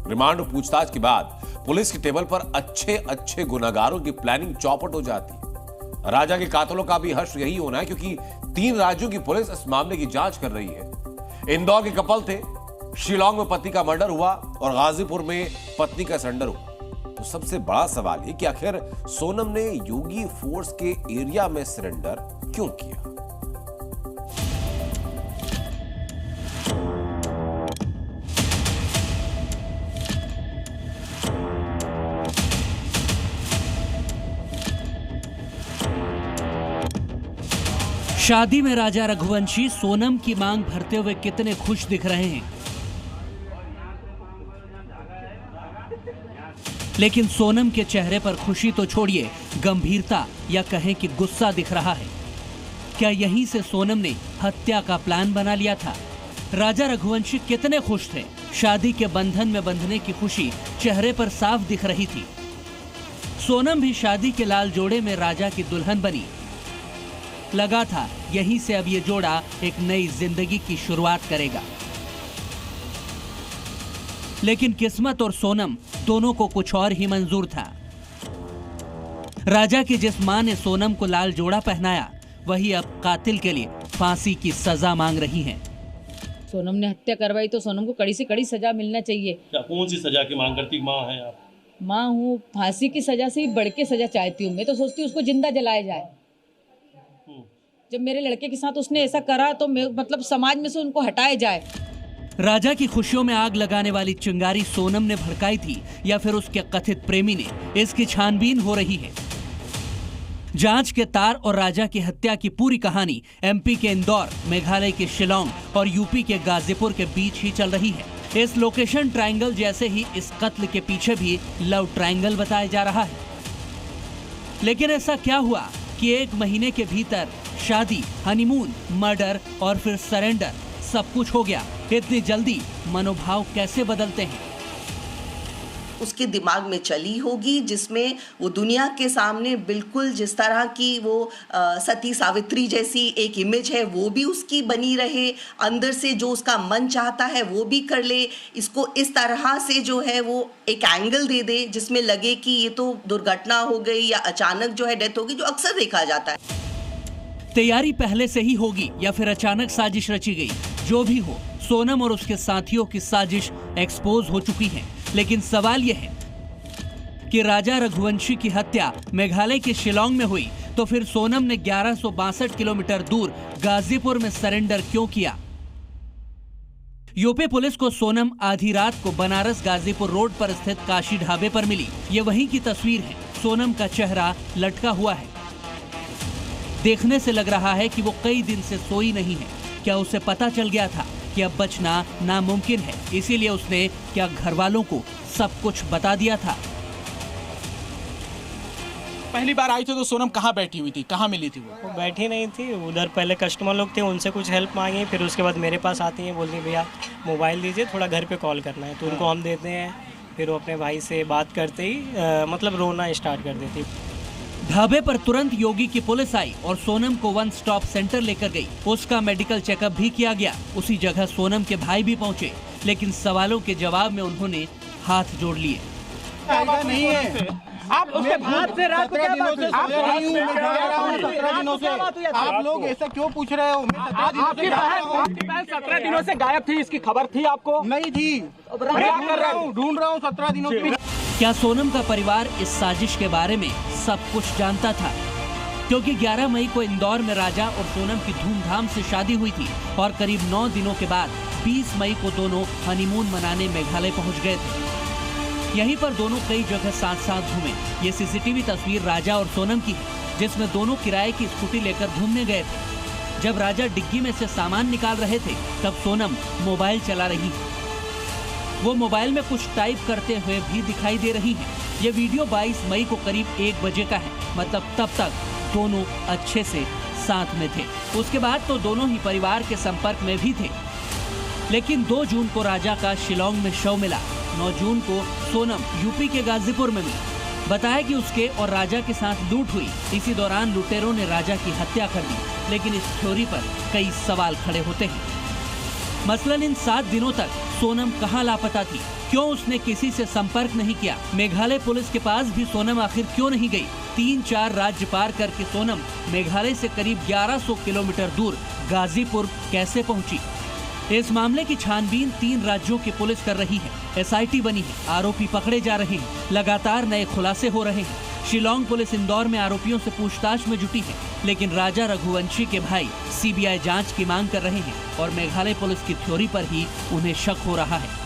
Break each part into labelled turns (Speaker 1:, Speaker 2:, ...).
Speaker 1: Remand और पूछताछ के बाद पुलिस के टेबल पर अच्छे गुनहगारों की प्लानिंग चौपट हो जाती है। राजा के कातलों का भी हर्ष यही होना है, क्योंकि 3 राज्यों की पुलिस इस मामले की जांच कर रही है। इंदौर के कपल थे, शिलांग में पति का मर्डर हुआ और गाजीपुर में पत्नी का सरेंडर हुआ। तो सबसे बड़ा सवाल है कि आखिर सोनम ने योगी फोर्स के एरिया में सरेंडर क्यों किया।
Speaker 2: शादी में राजा रघुवंशी सोनम की मांग भरते हुए कितने खुश दिख रहे हैं, लेकिन सोनम के चेहरे पर खुशी तो छोड़िए, गंभीरता या कहें कि गुस्सा दिख रहा है। क्या यहीं से सोनम ने हत्या का प्लान बना लिया था? राजा रघुवंशी कितने खुश थे, शादी के बंधन में बंधने की खुशी चेहरे पर साफ दिख रही थी। सोनम भी शादी के लाल जोड़े में राजा की दुल्हन बनी। लगा था यहीं से अब ये जोड़ा एक नई जिंदगी की शुरुआत करेगा, लेकिन किस्मत और सोनम दोनों को कुछ और ही मंजूर था। राजा की जिस मां ने सोनम को लाल जोड़ा पहनाया, वही अब कातिल के लिए फांसी की सजा मांग रही हैं।
Speaker 3: सोनम ने हत्या करवाई तो सोनम को कड़ी से कड़ी सजा मिलना चाहिए।
Speaker 4: क्या कौन सी सजा की मांग करती मां हैं आप?
Speaker 3: मां हूँ, फांसी की सजा से ही बढ़ के सजा चाहती हूँ। मैं तो सोचती हूँ उसको जिंदा जलाया जाए। जब मेरे लड़के के साथ उसने ऐसा करा तो मतलब समाज में से उनको हटाया जाए।
Speaker 2: राजा की खुशियों में आग लगाने वाली चिंगारी सोनम ने भड़काई थी या फिर उसके कथित प्रेमी ने, इसकी छानबीन हो रही है। जांच के तार और राजा की हत्या की पूरी कहानी एमपी के इंदौर, मेघालय के शिलांग और यूपी के गाजीपुर के बीच ही चल रही है। इस लोकेशन ट्रायंगल जैसे ही इस कत्ल के पीछे भी लव ट्रायंगल बताया जा रहा है। लेकिन ऐसा क्या हुआ कि 1 महीने के भीतर शादी, हनीमून, मर्डर और फिर सरेंडर, सब कुछ हो गया? इतनी जल्दी मनोभाव कैसे बदलते हैं?
Speaker 5: उसके दिमाग में चली होगी, जिसमें वो दुनिया के सामने बिल्कुल जिस तरह की वो सती सावित्री जैसी एक इमेज है वो भी उसकी बनी रहे, अंदर से जो उसका मन चाहता है वो भी कर ले, इसको इस तरह से जो है वो एक एंगल दे दे जिसमें लगे कि ये तो दुर्घटना हो गई या अचानक जो है डेथ होगी, जो अक्सर देखा जाता है।
Speaker 2: तैयारी पहले से ही होगी या फिर अचानक साजिश रची गई? जो भी हो, सोनम और उसके साथियों की साजिश एक्सपोज हो चुकी है। लेकिन सवाल यह है कि राजा रघुवंशी की हत्या मेघालय के शिलांग में हुई, तो फिर सोनम ने 1162 किलोमीटर दूर गाजीपुर में सरेंडर क्यों किया? यूपी पुलिस को सोनम आधी रात को बनारस गाजीपुर रोड पर स्थित काशी ढाबे पर मिली। ये वहीं की तस्वीर है। सोनम का चेहरा लटका हुआ है। देखने से लग रहा है कि वो कई दिन से सोई नहीं है। क्या उसे पता चल गया था कि अब बचना नामुमकिन है, इसीलिए उसने क्या घर वालों को सब कुछ बता दिया था?
Speaker 6: पहली बार आई थी तो सोनम कहाँ बैठी हुई थी, कहाँ मिली थी? वो
Speaker 7: बैठी नहीं थी, उधर पहले कस्टमर लोग थे, उनसे कुछ हेल्प मांगी, फिर उसके बाद मेरे पास आती हैं, बोलती भैया मोबाइल दीजिए, थोड़ा घर पे कॉल करना है, तो उनको हम देते हैं। फिर वो अपने भाई से बात करते ही मतलब रोना स्टार्ट कर देती।
Speaker 2: ढाबे पर तुरंत योगी की पुलिस आई और सोनम को 1 स्टॉप सेंटर लेकर गई। उसका मेडिकल चेकअप भी किया गया। उसी जगह सोनम के भाई भी पहुंचे, लेकिन सवालों के जवाब में उन्होंने हाथ जोड़ लिए।
Speaker 6: नहीं है, आप उसके बाद से रात को क्या बात है? आप 17 दिनों से आप लोग ऐसा क्यों पूछ रहे हो? आपकी बहन 17 दिनों से गायब थी, इसकी खबर थी आपको? नहीं थी, ढूंढ रहा हूँ 17 दिनों से।
Speaker 2: क्या सोनम का परिवार इस साजिश के बारे में सब कुछ जानता था? क्योंकि 11 मई को इंदौर में राजा और सोनम की धूमधाम से शादी हुई थी और करीब 9 दिनों के बाद 20 मई को दोनों हनीमून मनाने मेघालय पहुंच गए थे। यहीं पर दोनों कई जगह साथ साथ घूमे। ये सीसीटीवी तस्वीर राजा और सोनम की है, जिसमें दोनों किराए की स्कूटी लेकर घूमने गए थे। जब राजा डिग्गी में से सामान निकाल रहे थे, तब सोनम मोबाइल चला रही थी। वो मोबाइल में कुछ टाइप करते हुए भी दिखाई दे रही हैं। ये वीडियो 22 मई को करीब 1 बजे का है, मतलब तब तक दोनों अच्छे से साथ में थे। उसके बाद तो दोनों ही परिवार के संपर्क में भी थे। लेकिन 2 जून को राजा का शिलांग में शव मिला। 9 जून को सोनम यूपी के गाजीपुर में मिली। बताया कि उसके और राजा के साथ लूट हुई। इसी दौरान लुटेरों ने राजा की हत्या कर दी। लेकिन इस थ्योरी पर कई सवाल खड़े होते हैं। मसलन इन 7 दिनों तक सोनम कहां लापता थी? क्यों उसने किसी से संपर्क नहीं किया? मेघालय पुलिस के पास भी सोनम आखिर क्यों नहीं गई? 3-4 राज्य पार करके सोनम मेघालय से करीब 1100 किलोमीटर दूर गाजीपुर कैसे पहुंची? इस मामले की छानबीन 3 राज्यों की पुलिस कर रही है। एसआईटी बनी है, आरोपी पकड़े जा रहे हैं, लगातार नए खुलासे हो रहे हैं। शिलांग पुलिस इंदौर में आरोपियों से पूछताछ में जुटी है, लेकिन राजा रघुवंशी के भाई सीबीआई जांच की मांग कर रहे हैं और मेघालय पुलिस की थ्योरी पर ही उन्हें शक हो रहा है।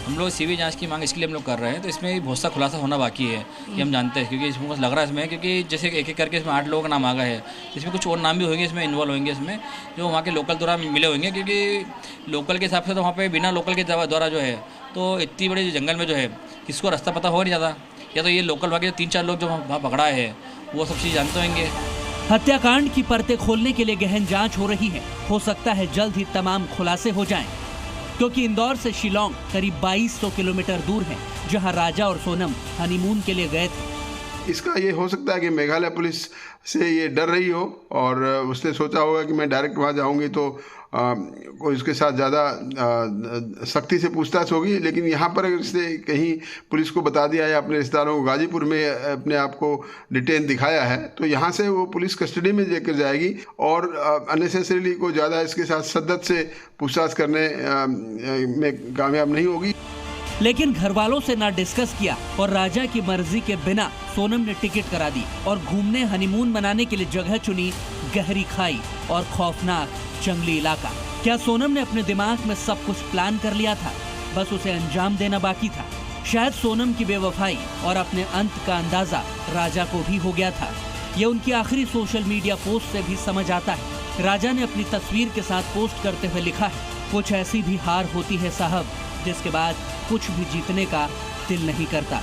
Speaker 8: हम लोग सीबीआई जांच की मांग इसके लिए हम लोग कर रहे हैं, तो इसमें बहुत सा खुलासा होना बाकी है कि हम जानते हैं, क्योंकि इसमें लग रहा है इसमें, क्योंकि जैसे एक करके इसमें 8 लोगों का नाम आ गया है, इसमें कुछ और नाम भी होंगे इसमें इन्वॉल्व होंगे इसमें, जो वहाँ के लोकल द्वारा मिले होंगे, क्योंकि लोकल के हिसाब से तो वहाँ पे बिना लोकल के द्वारा जो है, तो इतनी बड़ी जंगल में जो है किसको रास्ता पता हो नहीं जाता, या तो ये लोकल वहाँ के 3-4 लोग जो वहाँ पकड़ा है वो सब चीज़ जानते होंगे।
Speaker 2: हत्याकांड की परतें खोलने के लिए गहन जांच हो रही है। हो सकता है जल्द ही तमाम खुलासे हो जाएं, क्योंकि इंदौर से शिलांग करीब 2200 किलोमीटर दूर है, जहां राजा और सोनम हनीमून के लिए गए थे।
Speaker 9: इसका ये हो सकता है कि मेघालय पुलिस से ये डर रही हो और उसने सोचा होगा कि मैं डायरेक्ट वहाँ जाऊँगी तो कोई उसके साथ ज़्यादा सख्ती से पूछताछ होगी, लेकिन यहाँ पर अगर इसने कहीं पुलिस को बता दिया है, अपने रिश्तेदारों को गाजीपुर में अपने आप को डिटेन दिखाया है, तो यहाँ से वो पुलिस कस्टडी में लेकर जाएगी और अननेसेसरीली को ज़्यादा इसके साथ शिद्दत से पूछताछ करने में कामयाब नहीं होगी।
Speaker 2: लेकिन घर वालों से ना डिस्कस किया और राजा की मर्जी के बिना सोनम ने टिकट करा दी और घूमने हनीमून मनाने के लिए जगह चुनी गहरी खाई और खौफनाक जंगली इलाका। क्या सोनम ने अपने दिमाग में सब कुछ प्लान कर लिया था? बस उसे अंजाम देना बाकी था। शायद सोनम की बेवफाई और अपने अंत का अंदाजा राजा को भी हो गया था। ये उनकी आखिरी सोशल मीडिया पोस्ट से भी समझ आता है। राजा ने अपनी तस्वीर के साथ पोस्ट करते हुए लिखा है, कुछ ऐसी भी हार होती है साहब, जिसके बाद कुछ भी जीतने का दिल नहीं करता।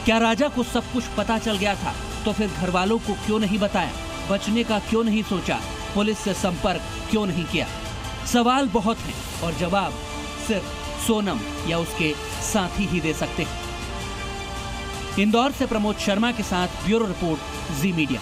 Speaker 2: क्या राजा को सब कुछ पता चल गया था? तो फिर घर वालों को क्यों नहीं बताया? बचने का क्यों नहीं सोचा? पुलिस से संपर्क क्यों नहीं किया? सवाल बहुत हैं और जवाब सिर्फ सोनम या उसके साथी ही दे सकते हैं। इंदौर से प्रमोद शर्मा के साथ ब्यूरो रिपोर्ट, जी मीडिया।